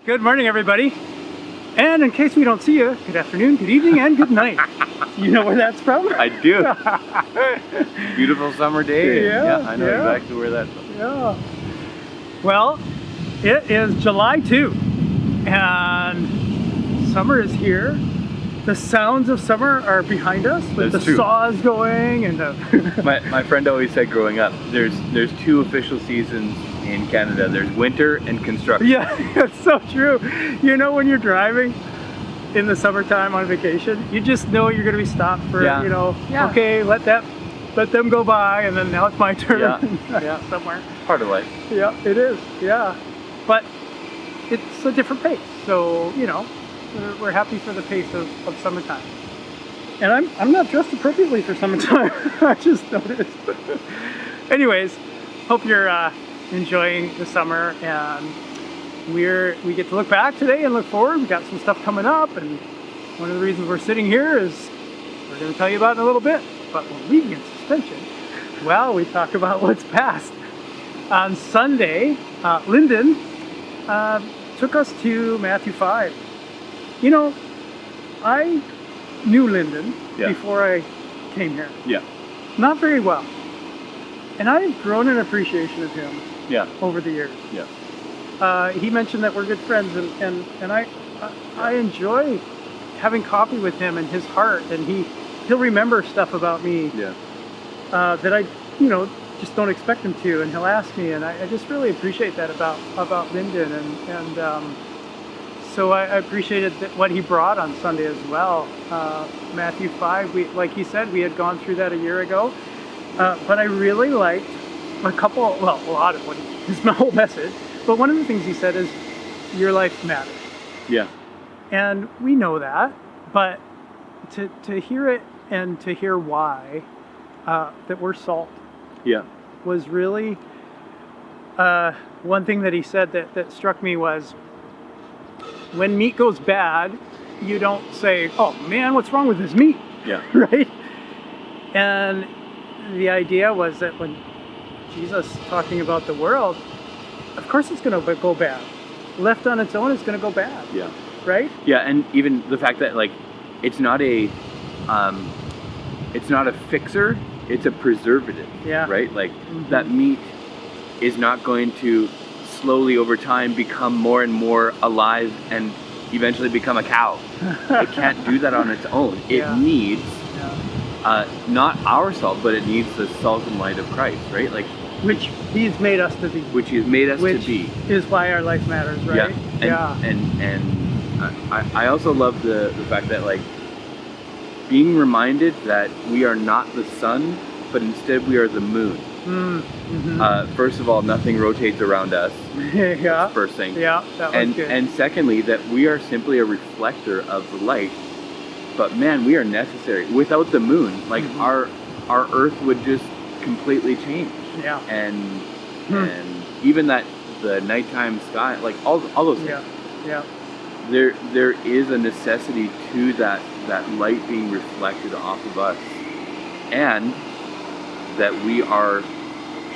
Good morning, everybody. And in case we don't see you, good afternoon, good evening, and good night. You know where that's from? I do. Beautiful summer day. Yeah, I know exactly where that's from. Yeah. Well, it is July 2, and summer is here. The sounds of summer are behind us with That's the true. saws going and the My friend always said growing up, there's two official seasons in Canada. There's winter and construction. Yeah, it's so true. You know, when you're driving in the summertime on vacation, you just know you're going to be stopped for, okay, let them go by, and then now it's my turn. Yeah. Somewhere. Part of life. Yeah, it is. Yeah, but it's a different pace. So we're happy for the pace of summertime. And I'm not dressed appropriately for summertime. I just noticed. Anyways, hope you're enjoying the summer, and we get to look back today and look forward. We got some stuff coming up, and one of the reasons we're sitting here is we're going to tell you about in a little bit. But we're leaving in suspension while we talk about what's past. On Sunday, Lyndon took us to Matthew 5. You know, I knew Lyndon before I came here. Yeah. Not very well. And I've grown an appreciation of him over the years. Yeah. He mentioned that we're good friends, and I enjoy having coffee with him and his heart, and he'll remember stuff about me that I just don't expect him to, and he'll ask me, and I just really appreciate that about Lyndon, and so I appreciated what he brought on Sunday as well. Matthew 5, like he said, we had gone through that a year ago, but I really liked a lot of his whole message, but one of the things he said is, your life matters. Yeah. And we know that, but to hear it and to hear why, that we're salt, was really one thing that he said that struck me was, when meat goes bad, you don't say, oh man, what's wrong with this meat? Yeah. Right? And the idea was that when Jesus talking about the world, of course it's going to go bad. Left on its own, it's going to go bad. Yeah. Right? Yeah, and even the fact that it's not a fixer, it's a preservative. Yeah. Right? That meat is not going to slowly over time become more and more alive and eventually become a cow. It can't do that on its own. It needs not our salt, but it needs the salt and light of Christ, right? Which he's made us to be. Which he's made us to be. Is why our life matters, right? And I also love the fact that being reminded that we are not the sun, but instead we are the moon. Mm-hmm. First of all, nothing rotates around us. That's the first thing. Yeah, that was good. And secondly, that we are simply a reflector of the light. But man, we are necessary. Without the moon, our Earth would just completely change. Yeah. And even the nighttime sky, all those things. Yeah. There is a necessity to that light being reflected off of us, and that we are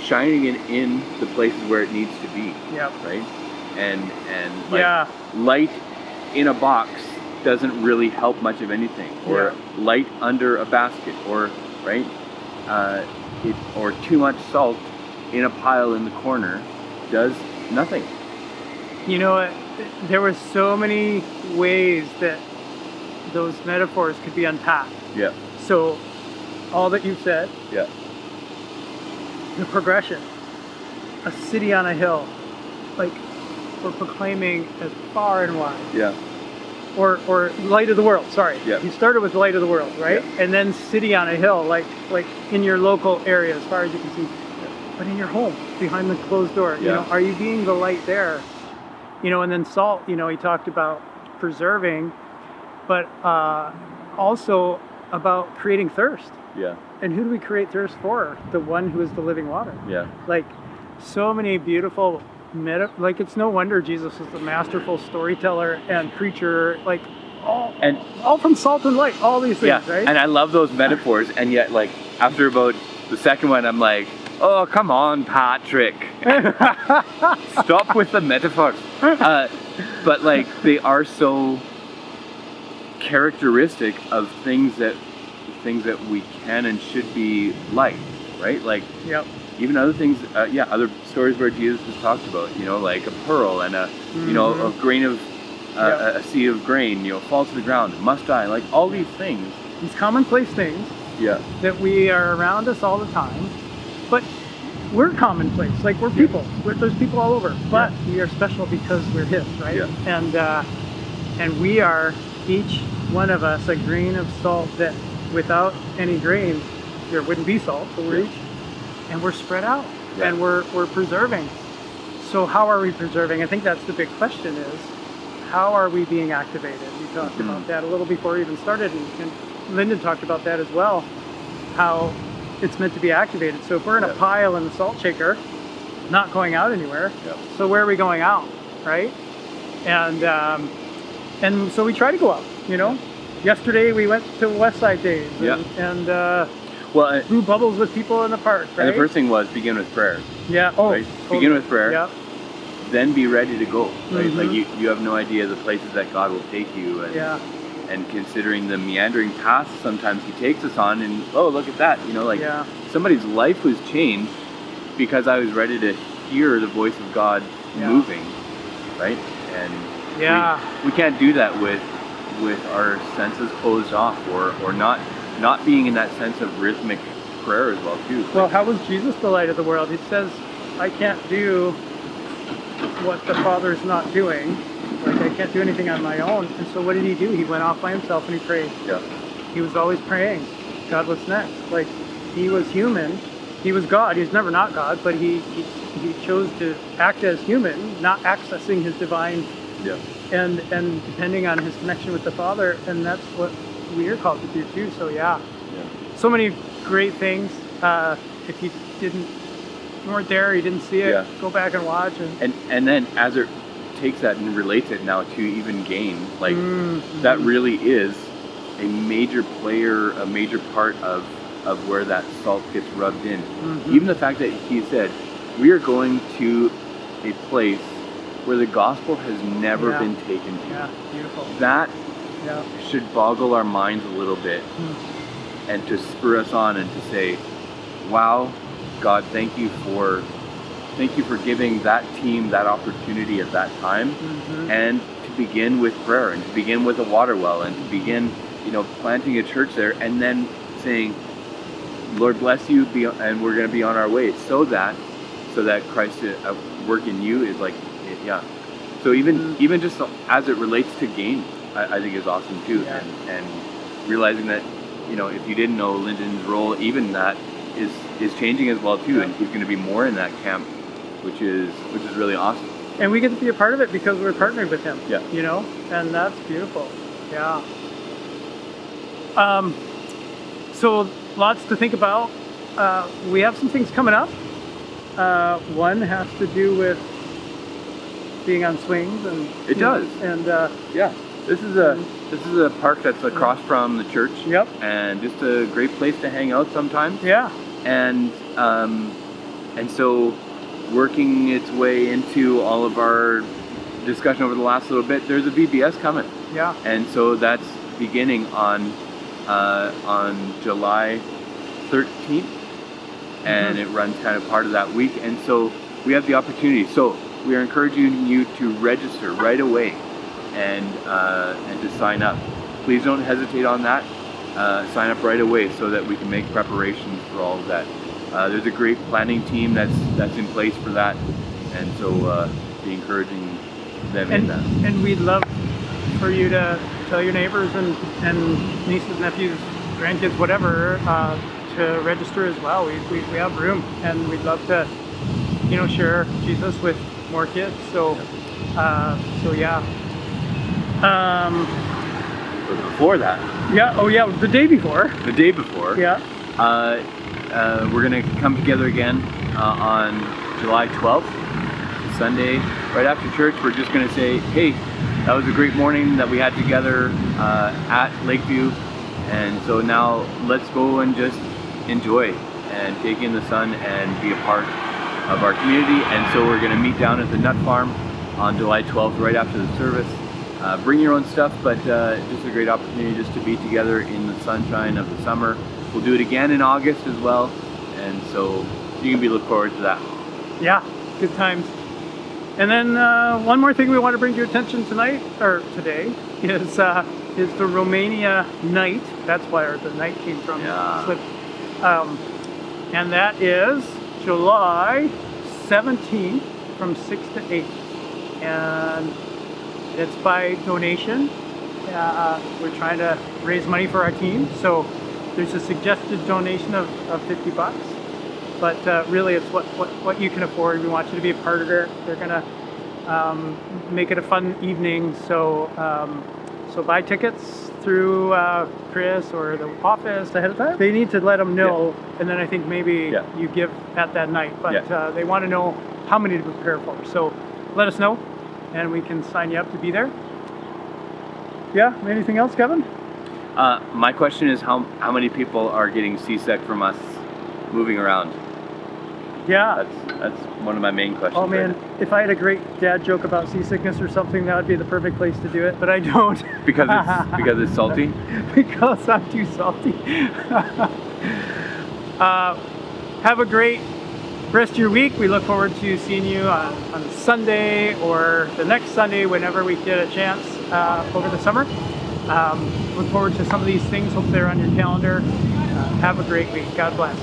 shining in the places where it needs to be. Yeah. Right? And light in a box doesn't really help much of anything. Or light under a basket, or or too much salt in a pile in the corner does nothing. You know what? There were so many ways that those metaphors could be unpacked. Yeah. So all that you've said. Yeah. The progression, a city on a hill, we're proclaiming as far and wide. Yeah. Or light of the world. Sorry. Yeah. You started with light of the world, right? Yeah. And then city on a hill, like in your local area, as far as you can see. Yeah. But in your home, behind the closed door, are you being the light there? And then salt. He talked about preserving, but also about creating thirst. Yeah. And who do we create thirst for? The one who is the living water. Yeah. So many beautiful it's no wonder Jesus was the masterful storyteller and preacher, all from salt and light, all these things, right? And I love those metaphors, and yet after about the second one, I'm like, Oh, come on, Patrick. Stop with the metaphors. But like, they are so characteristic of things that we can and should be like, right? Like, Yep. even other things, other stories where Jesus has talked about, like a pearl and a grain of a seed of grain, falls to the ground, must die. Like all these things, These commonplace things that we are around us all the time, but we're commonplace. Like we're people. There's people all over, but we are special because we're His, right? Yeah. And we are, each one of us, a grain of salt that without any grains there wouldn't be salt. So we're each, and we're spread out, and we're preserving. So how are we preserving? I think that's the big question: is how are we being activated? We talked about that a little before we even started, and Lyndon talked about that as well, how it's meant to be activated. So if we're in a pile in the salt shaker, not going out anywhere, so where are we going out, right? And so we try to go out, Yesterday we went to West Side Days and blew bubbles with people in the park, right? And the first thing was begin with prayer. Yeah. Oh, right? totally. Begin with prayer. Yeah. Then be ready to go, right? Like you have no idea the places that God will take you, and considering the meandering paths sometimes He takes us on, and look at that, somebody's life was changed because I was ready to hear the voice of God moving, right? And we can't do that with our senses closed off, or not being in that sense of rhythmic prayer as well too. Well, how was Jesus the light of the world? He says, I can't do what the Father's not doing. Like, I can't do anything on my own. And so what did He do? He went off by Himself and He prayed. Yeah. He was always praying. God, what's next? Like, He was human. He was God. He was never not God, but he chose to act as human, not accessing His divine and depending on His connection with the Father. And that's what we are called to do too. So so many great things. If you weren't there, you didn't see it, go back and watch. And then as it takes that and relates it now to even gain, like that really is a major player, a major part of where that salt gets rubbed in. Even the fact that He said, we are going to a place where the gospel has never been taken to. Yeah, beautiful. That should boggle our minds a little bit and to spur us on and to say, wow, God, thank you for giving that team that opportunity at that time, and to begin with prayer, and to begin with a water well, and to begin, planting a church there, and then saying, Lord bless you, and we're going to be on our way, so that Christ work in you is like, So even just as it relates to gain, I think is awesome too, and realizing that, if you didn't know Lyndon's role, even that is changing as well too, and he's going to be more in that camp, which is really awesome. And we get to be a part of it because we're partnered with Him. Yeah. And that's beautiful. Yeah. So lots to think about. We have some things coming up. One has to do with being on swings, and it does. And this is a park that's across from the church. Yep. And just a great place to hang out sometimes. Yeah. And so working its way into all of our discussion over the last little bit, there's a VBS coming. Yeah. And so that's beginning on July 13th, and it runs kind of part of that week. And so we have the opportunity. So we are encouraging you to register right away and to sign up. Please don't hesitate on that. Sign up right away so that we can make preparations for all of that. There's a great planning team that's in place for that, and so be encouraging them in that. And we'd love for you to tell your neighbors and nieces, nephews, grandkids, whatever, to register as well. We have room, and we'd love to, share Jesus with more kids. So yeah. But before that. Yeah. Oh yeah. The day before. Yeah. We're gonna come together again on July 12th, Sunday, right after church. We're just gonna say, hey, that was a great morning that we had together at Lakeview, and so now let's go and just enjoy and take in the sun and be a part of our community. And so we're going to meet down at the Nut Farm on July 12th, right after the service. Bring your own stuff, but just a great opportunity just to be together in the sunshine of the summer. We'll do it again in August as well, and so you can look forward to that. Yeah, good times. And then one more thing we want to bring to your attention tonight, or today, is the Romania night. That's where the night came from. Yeah. And that is July 17th from 6 to 8. And it's by donation. We're trying to raise money for our team. So there's a suggested donation of $50. But really it's what you can afford. We want you to be a part of it. They're gonna make it a fun evening. So buy tickets through Chris or the office ahead of time. They need to let them know, and then I think maybe you give at that night. But they want to know how many to prepare for. So let us know, and we can sign you up to be there. Yeah, anything else, Kevin? My question is how many people are getting seasick from us moving around? Yeah. That's one of my main questions. Oh man, if I had a great dad joke about seasickness or something, that would be the perfect place to do it, but I don't. Because it's salty? Because I'm too salty. Have a great rest of your week. We look forward to seeing you on Sunday or the next Sunday whenever we get a chance over the summer. Look forward to some of these things. Hope they're on your calendar. Have a great week. God bless.